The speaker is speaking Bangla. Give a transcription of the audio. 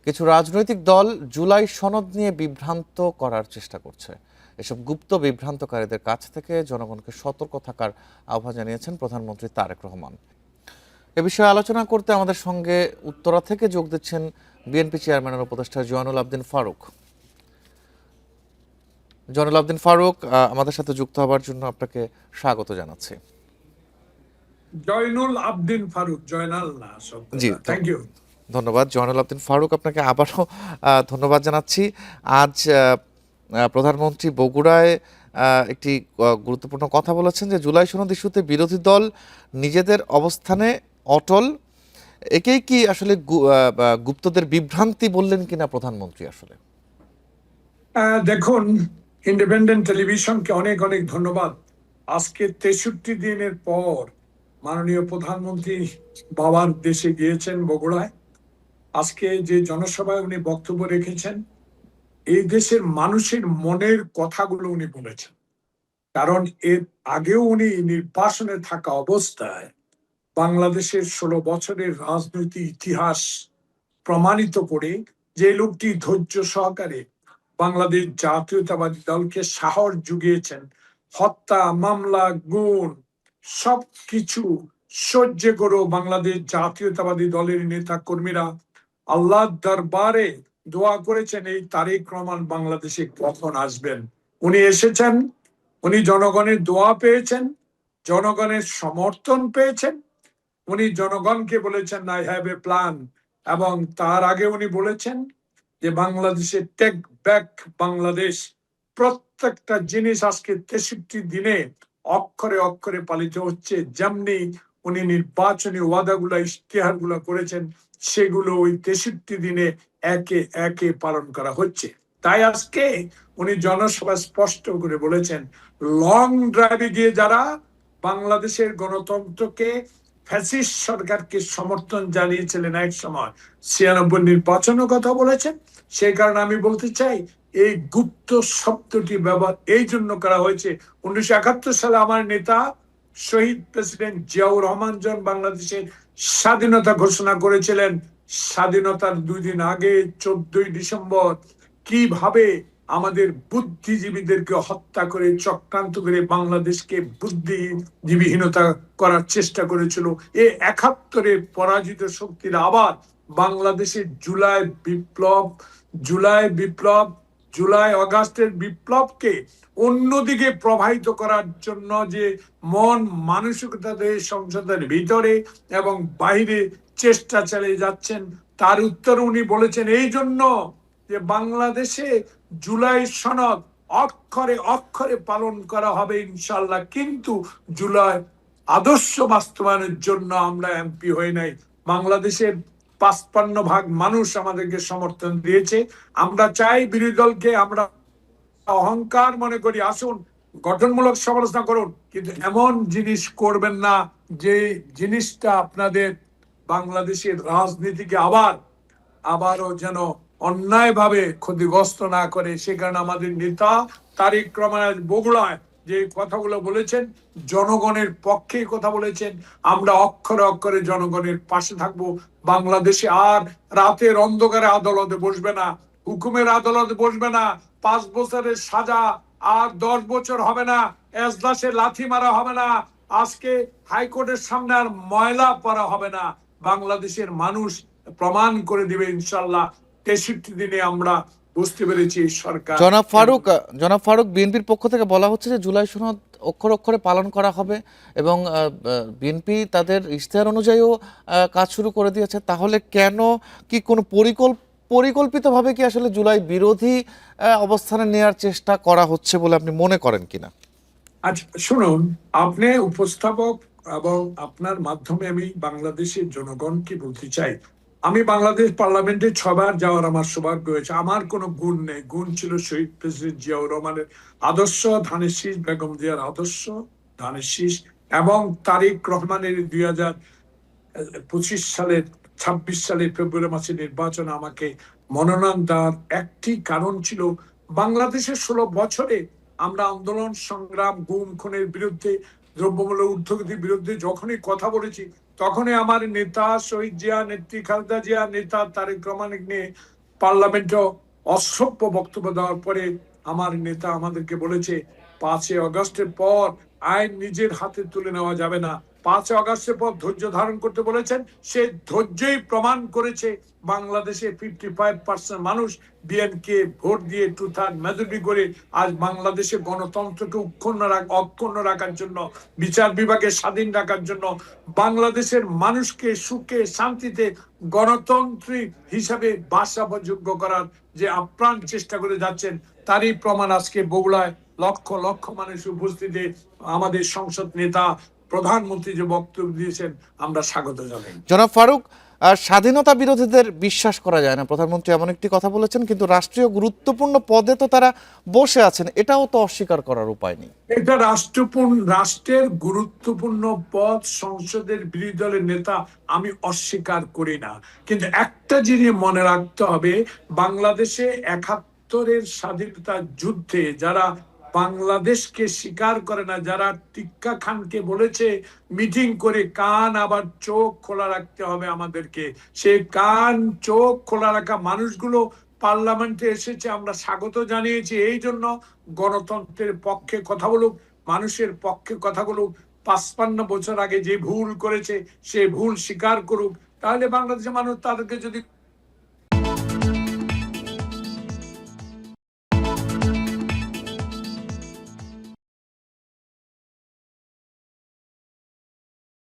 কিছু রাজনৈতিক দল জুলাই সনদ নিয়ে বিভ্রান্ত করার চেষ্টা করছে। এসব গুপ্ত বিভ্রান্তকারীদের কাছ থেকে জনগণকে সতর্ক থাকার আহ্বান জানিয়েছেন প্রধানমন্ত্রী তারেক রহমান। এ বিষয়ে আলোচনা করতে আমাদের সঙ্গে উত্তরা থেকে যোগ দিচ্ছেন বিএনপি চেয়ারম্যানের উপদেষ্টা জয়নুল আবদিন ফারুক। জয়নুল আবদিন ফারুক, আমাদের সাথে যুক্ত হবার জন্য আপনাকে স্বাগত জানাচ্ছি। জয়নুল আবদিন ফারুক, জয়নাল না। জি, থ্যাংক ইউ। ধন্যবাদ জয়নুল আবদিন ফারুক, আপনাকে আবারও ধন্যবাদ জানাচ্ছি। আজ প্রধানমন্ত্রী বগুড়ায় একটি গুরুত্বপূর্ণ কথা বলেছেন যে জুলাই সনদ ইস্যুতে বিরোধী দল নিজেদের অবস্থানে অটল। একেই কি আসলে গুপ্তদের বিভ্রান্তি বললেন কিনা প্রধানমন্ত্রী? আসলে দেখুন, ইন্ডিপেন্ডেন্ট টেলিভিশনকে অনেক অনেক ধন্যবাদ। আজকে 63 দিনের পর মাননীয় প্রধানমন্ত্রী বাবার দেশে গিয়েছেন বগুড়ায়। আজকে যে জনসভায় উনি বক্তব্য রেখেছেন, এই দেশের মানুষের মনের কথাগুলো উনি বলেছেন। কারণ এর আগেও উনি নির্বাসনে থাকা অবস্থায় বাংলাদেশের 16 বছরের রাজনৈতিক ইতিহাস প্রমাণিত করে যে লোকটি ধৈর্য সহকারে বাংলাদেশ জাতীয়তাবাদী দলকে সাহস জুগিয়েছেন, হত্যা, মামলা, গুণ সবকিছু সহ্য করে বাংলাদেশ জাতীয়তাবাদী দলের নেতা কর্মীরা আল্লাহর দরবারে দোয়া করেছেন এই তারেক রহমান বাংলাদেশে কখন আসবেন। উনি এসেছেন, উনি জনগণের দোয়া পেয়েছেন, জনগণের সমর্থন পেয়েছেন। উনি জনগণকে বলেছেন আই হ্যাভ এ প্ল্যান, এবং তার আগে উনি বলেছেন যে বাংলাদেশে টেক ব্যাক বাংলাদেশ। প্রত্যেকটা জিনিস আজকে 63 দিনে অক্ষরে অক্ষরে পালিত হচ্ছে। যেমনি উনি নির্বাচনী ওয়াদাগুলা ইশতেহারগুলো করেছেন, সেগুলো ওই 63 দিনে একে একে পালন করা হচ্ছে। তাই আজকে উনি জনসভা স্পষ্ট করে বলেছেন, লং ড্রাইভে গিয়ে যারা বাংলাদেশের গণতন্ত্রকে, ফ্যাসিস্ট সরকারকে সমর্থন জানিয়েছিলেন এক সময়, 96 নির্বাচনের কথা বলেছেন। সেই কারণে আমি বলতে চাই, এই গুপ্ত শব্দটি ব্যবহার এই জন্য করা হয়েছে। 1971 সালে আমার নেতা শহীদ প্রেসিডেন্ট জিয়াউর রহমান যখন বাংলাদেশের স্বাধীনতা ঘোষণা করেছিলেন, স্বাধীনতার 2 দিন আগে 14ই ডিসেম্বর কিভাবে আমাদের বুদ্ধিজীবীদেরকে হত্যা করে, চক্রান্ত করে বাংলাদেশকে বুদ্ধিজীবীহীনতা করার চেষ্টা করেছিল। এই 71-এর পরাজিত শক্তির আবার বাংলাদেশের জুলাই অগাস্টের বিপ্লবকে অন্যদিকে প্রবাহিত করার জন্য যে মন মানসিকতা সংসদের ভিতরে এবং বাইরে চেষ্টা চালিয়ে যাচ্ছেন, তার উত্তর উনি বলেছেন এই জন্য যে বাংলাদেশে জুলাই সনদ অক্ষরে অক্ষরে পালন করা হবে ইনশাল্লাহ, কিন্তু জুলাই আদর্শ বাস্তবায়নের জন্য আমরা এমপি হই নাই। বাংলাদেশের 55% মানুষ আমাদেরকে সমর্থন দিয়েছে। আমরা চাই বিরোধী দলকে আমরা অহংকার মনে করি, আসুন গঠনমূলক সমালোচনা করুন, কিন্তু এমন জিনিস করবেন না যে জিনিসটা আপনাদের বাংলাদেশের রাজনীতিকে আবারও যেন অন্যায়ভাবে ক্ষতিগ্রস্ত না করে। সে কারণে আমাদের নেতা তারেক রহমান বগুড়ায় যে কথাগুলো বলেছেন, জনগণের পক্ষে কথা বলেছেন। আমরা অক্ষরে অক্ষরে জনগণের পাশে থাকবো। বাংলাদেশে আর রাতের অন্ধকারে আদালতে বসবে না, হুকুমের আদালতে বসবে না, 5 বছরের সাজা আর 10 বছর হবে না, এজলাসে লাথি মারা হবে না, আজকে হাইকোর্টের সামনে আর ময়লা পড়া হবে না। বাংলাদেশের মানুষ প্রমাণ করে দিবে ইনশাল্লাহ। 63 দিনে আমরা বুঝতে পেরেছি সরকার। জনাব ফারুক, বিএনপির পক্ষ থেকে বলা হচ্ছে যে জুলাই সনদ অক্ষরে অক্ষরে পালন করা হবে এবং বিএনপি তাদের ইশতেহার অনুযায়ীও কাজ শুরু করে দিয়েছে। তাহলে কেন কি কোনো পরিকল্পিতভাবে কি আসলে জুলাই বিরোধী অবস্থানে নেওয়ার চেষ্টা করা হচ্ছে বলে আপনি মনে করেন কিনা? আচ্ছা শুনুন, আপনি উপস্থাপক এবং আপনার মাধ্যমে আমি বাংলাদেশের জনগণকে বলতে চাই, আমি বাংলাদেশ পার্লামেন্টে 6 বার যাওয়ার আমার সৌভাগ্য হয়েছে। আমার কোনো গুণ নেই, গুণ ছিল শহীদ প্রেসিডেন্ট জিয়াউর রহমানের আদর্শ, ধানের শীষ বেগম জিয়ার আদর্শ, ধানের শীষ, এবং তারেক রহমানের 2025 সালের 26 সালের ফেব্রুয়ারি মাসে নির্বাচনে আমাকে মনোনয়ন দেওয়ার একটি কারণ ছিল, বাংলাদেশের 16 বছরে আমরা আন্দোলন সংগ্রাম, গুম খুনের বিরুদ্ধে, দ্রব্যমূল্য ঊর্ধ্বগতির বিরুদ্ধে যখনই কথা বলেছি, তখনই আমার নেতা শহীদ জিয়া, নেত্রী খালেদা জিয়া, নেতা তারেক রহমান নিয়ে পার্লামেন্টে অসভ্য বক্তব্য দেওয়ার পরে আমার নেতা আমাদেরকে বলেছে 5ই আগস্টের পর আইন নিজের হাতে তুলে নেওয়া যাবে না। 5ই আগস্টের পর ধৈর্য ধারণ করতে বলেছেন, সে ধৈর্যই প্রমাণ করেছে বাংলাদেশে 55% মানুষ বিএনকে ভোট দিয়ে 2/3 মেজরিটি করে আজ বাংলাদেশে গণতন্ত্রকে অক্ষুণ্ণ রাখার জন্য, বিচার বিভাগে স্বাধীন রাখার জন্য, বাংলাদেশের মানুষকে সুখে শান্তিতে গণতন্ত্রী হিসাবে বাসযোগ্য করার যে আপ্রাণ চেষ্টা করে যাচ্ছেন, তারই প্রমাণ আজকে বগুড়ায় লক্ষ লক্ষ মানুষ উপস্থিতি আমাদের সংসদ নেতা প্রধানমন্ত্রী যে বক্তব্য দিয়েছেন আমরা স্বাগত জানাই। জনাব ফারুক, স্বাধীনতা বিরোধীদের বিশ্বাস করা যায় না, প্রধানমন্ত্রী এমন একটি কথা বলেছেন, কিন্তু রাষ্ট্রীয় গুরুত্বপূর্ণ পদে তো তারা বসে আছেন, এটাও তো অস্বীকার করার উপায় নেই। এটা রাষ্ট্রের গুরুত্বপূর্ণ পদ সংসদের বিরোধী দলের নেতা আমি অস্বীকার করি না, কিন্তু একটা জিনিস মনে রাখতে হবে, বাংলাদেশে 71-এর স্বাধীনতা যুদ্ধে যারা বাংলাদেশকে স্বীকার করে না, যারা টিক্কা খানকে বলেছে মিটিং করে কান আবার চোখ খোলা রাখতে হবে আমাদেরকে, সেই কান চোখ খোলা রাখা মানুষগুলো পার্লামেন্টে এসেছে, আমরা স্বাগত জানিয়েছি। এই জন্য গণতন্ত্রের পক্ষে কথা বলুক, মানুষের পক্ষে কথা বলুক, 55 বছর আগে যে ভুল করেছে সে ভুল স্বীকার করুক, তাহলে বাংলাদেশের মানুষ তাদেরকে যদি